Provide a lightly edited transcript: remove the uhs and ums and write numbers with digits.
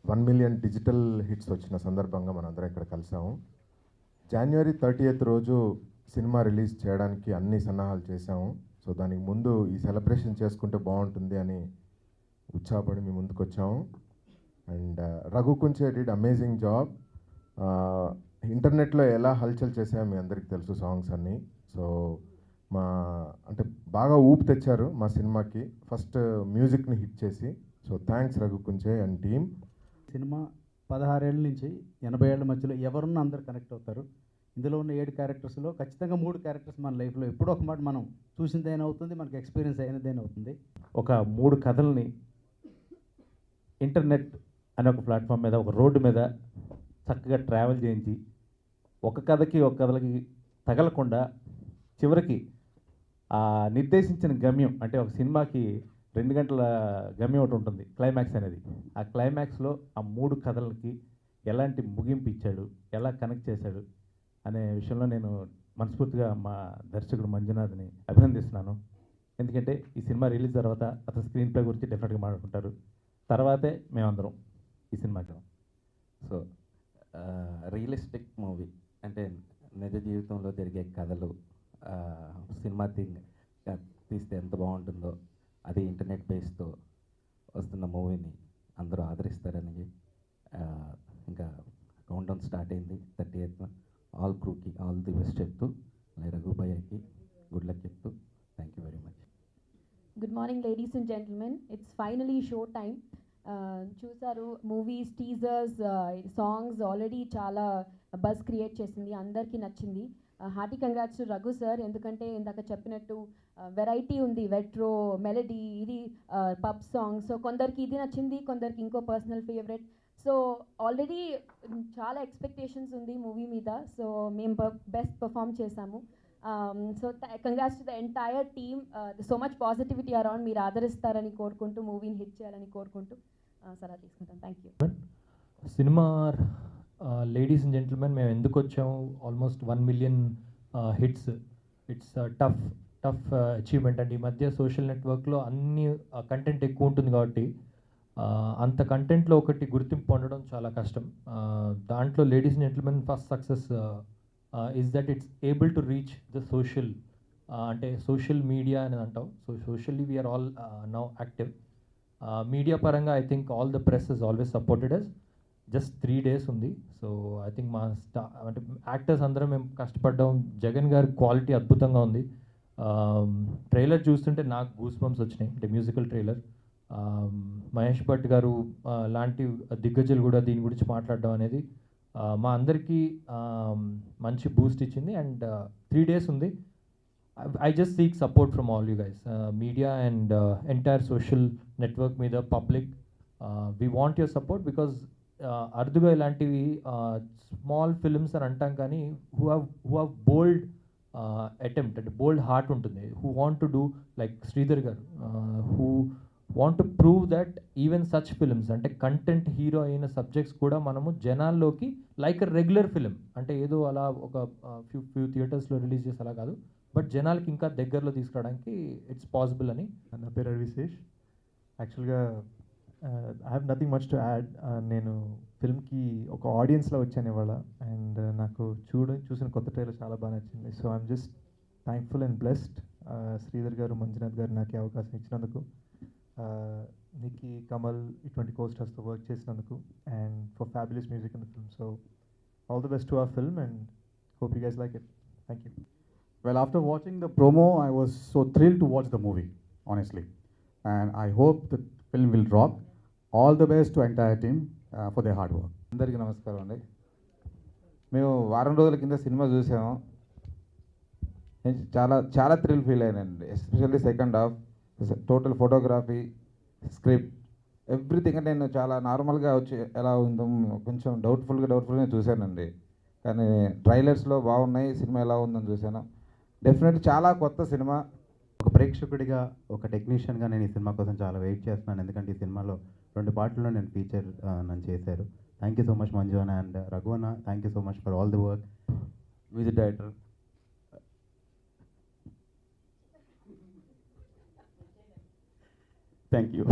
1 million digital hits వచ్చిన సందర్భంగా మనందరం ఇక్కడ కలిసాము. జనవరి 30th రోజు సినిమా రిలీజ్ చేయడానికి అన్ని సన్నాహాలు చేశాము. సో దానికి ముందు ఈ సెలబ్రేషన్ చేసుకుంటే బాగుంటుంది అని ఉత్సాహపడి మీ ముందుకు వచ్చాము. And Raghu Kunche did amazing job. ఇంటర్నెట్లో ఎలా హల్చల్ చేసాయో మీ అందరికీ తెలుసు సాంగ్స్ అన్నీ. సో అంటే బాగా ఊపు తెచ్చారు మా సినిమాకి, ఫస్ట్ మ్యూజిక్ని హిట్ చేసి. So thanks Raghu Kunche and team. Cinema 16 ఏళ్ళ నుంచి 80 ఏళ్ళ మధ్యలో ఎవరున్నా అందరు కనెక్ట్ అవుతారు. ఇందులో ఉన్న 7 క్యారెక్టర్స్లో ఖచ్చితంగా 3 క్యారెక్టర్స్ మన లైఫ్లో ఎప్పుడో ఒక మాట మనం చూసిందైనా అవుతుంది, మనకి ఎక్స్పీరియన్స్ అయినదైనా అవుతుంది. ఒక 3 కథల్ని ఇంటర్నెట్ అనే ఒక ప్లాట్ఫామ్ మీద, ఒక రోడ్డు మీద చక్కగా ట్రావెల్ చేయించి ఒక కథలకి తగలకుండా చివరికి ఆ నిర్దేశించిన గమ్యం, అంటే ఒక సినిమాకి 2 గంటల గమ్యం ఒకటి ఉంటుంది, క్లైమాక్స్ అనేది. ఆ క్లైమాక్స్లో ఆ 3 కథలకి ఎలాంటి ముగింపు ఇచ్చాడు, ఎలా కనెక్ట్ చేశాడు అనే విషయంలో నేను మనస్ఫూర్తిగా మా దర్శకుడు మంజునాథ్ని అభినందిస్తున్నాను. ఎందుకంటే ఈ సినిమా రిలీజ్ తర్వాత అతను స్క్రీన్ ప్లే గురించి డెఫినెట్గా మాట్లాడుకుంటారు, తర్వాతే మేమందరం ఈ సినిమాకి. సో రియలిస్టిక్ మూవీ అంటే నిజ జీవితంలో జరిగే కథలు సినిమా తీస్తే ఎంత బాగుంటుందో, అది ఇంటర్నెట్ బేస్తో వస్తున్న మూవీని అందరూ ఆదరిస్తారని ఇంకా కౌంట్ డౌన్ స్టార్ట్ అయింది 30th. ఆల్ క్రూకి ఆల్ ది బెస్ట్ చెప్తూ, రఘుభయ్యకి గుడ్ లక్ చెప్తూ thank you very much. Good morning ladies and gentlemen. It's finally show time. చూసారు మూవీస్, టీజర్స్, సాంగ్స్ ఆల్రెడీ చాలా బజ్ క్రియేట్ చేసింది, అందరికీ నచ్చింది. Hearty congrats to Raghu sir, ఎందుకంటే ఇందాక చెప్పినట్టు వెరైటీ ఉంది, వెట్రో మెలడీ, ఇది పబ్ సాంగ్. సో కొందరికి ఇది నచ్చింది, కొందరికి ఇంకో పర్సనల్ ఫేవరెట్. సో ఆల్రెడీ చాలా ఎక్స్పెక్టేషన్స్ ఉంది మూవీ మీద. సో మేము బెస్ట్ పర్ఫామ్ చేశాము. So congrats to the entire team. So much positivity around, మీరు ఆదరిస్తారని కోరుకుంటూ, మూవీని హిట్ చేయాలని కోరుకుంటూ సలహా తీసుకుంటాను. Thank you. Cinema ladies and gentlemen, మేము ఎందుకు వచ్చాము, almost 1 million hits. It's tough achievement. And ఈ మధ్య సోషల్ నెట్వర్క్లో అన్ని కంటెంట్ ఎక్కువ ఉంటుంది కాబట్టి అంత కంటెంట్లో ఒకటి గుర్తింపు పొందడం చాలా కష్టం. దాంట్లో ladies and gentlemen first success is that it's able to reach the social, అంటే సోషల్ మీడియా అని అంటాం. So socially we are all now active. Media పరంగా I think all the press is always supported us. Just 3 days ఉంది. So I think మా అంటే actors అందరం మేము కష్టపడ్డాం. జగన్ గారి క్వాలిటీ అద్భుతంగా ఉంది. ట్రైలర్ చూస్తుంటే నాకు గూస్ బంప్స్ వచ్చినాయి, అంటే మ్యూజికల్ ట్రైలర్. మహేష్ భట్ గారు లాంటి దిగ్గజులు కూడా దీని గురించి మాట్లాడడం అనేది మా అందరికీ మంచి బూస్ట్ ఇచ్చింది. అండ్ 3 days ఉంది. I just seek support from all you guys, media and entire social network మీద public. We want your support because అరుదుగా ఇలాంటివి స్మాల్ ఫిల్మ్స్ అని అంటాం, కానీ who have bold attempt అంటే బోల్డ్ హార్ట్ ఉంటుంది, who want to do like Sridhar గారు, who want to prove that even such films అంటే కంటెంట్ హీరో అయిన సబ్జెక్ట్స్ కూడా మనము జనాల్లోకి లైక్ అ రెగ్యులర్ ఫిలిం, అంటే ఏదో అలా ఒక ఫ్యూ థియేటర్స్లో రిలీజ్ చేసి అలా కాదు, బట్ జనాలకి ఇంకా దగ్గరలో తీసుకురావడానికి ఇట్స్ పాసిబుల్ అని. నా పేరు అర్విశేష్. యాక్చువల్గా I have nothing much to add. నేను ఫిల్మ్కి ఒక ఆడియన్స్లో వచ్చాను ఇవాళ, అండ్ నాకు చూసిన కొత్త ట్రైలర్ చాలా బాగా నచ్చింది. So I'm just thankful and blessed. Sridhar గారు, మంజునాథ్ గారు నాకు అవకాశం ఇచ్చినందుకు, నిక్కీ, కమల్ ఇటువంటి కోస్టర్స్తో వర్క్ చేసినందుకు, and for fabulous music in the film. So all the best to our film and hope you guys like it. Thank you. Well, after watching the promo, I was so thrilled to watch the movie, honestly. And I hope the film will rock. All the best to entire team for their hard work. అందరికీ నమస్కారం అండి. మేము వారం రోజుల కింద cinema చూసాము. నేను చాలా థ్రిల్ ఫీల్ అయ్యానండి. Especially second half, total photography, script, everything. అంటే నేను చాలా నార్మల్గా వచ్చి ఎలా ఉందో కొంచెం డౌట్ఫుల్గా చూశానండి. కానీ ట్రైలర్స్లో బాగున్నాయి, సినిమా ఎలా ఉందని చూశాను. డెఫినెట్లీ చాలా కొత్త సినిమా. ఒక ప్రేక్షకుడిగా, ఒక టెక్నీషియన్గా నేను ఈ సినిమా కోసం చాలా వెయిట్ చేస్తున్నాను, ఎందుకంటే ఈ సినిమాలో 2 పార్ట్లలో నేను ఫీచర్ నన్ను చేశారు. Thank you so much Manju అన్న అండ్ రఘు అన్న. Thank you so much for all the work. Music director thank you.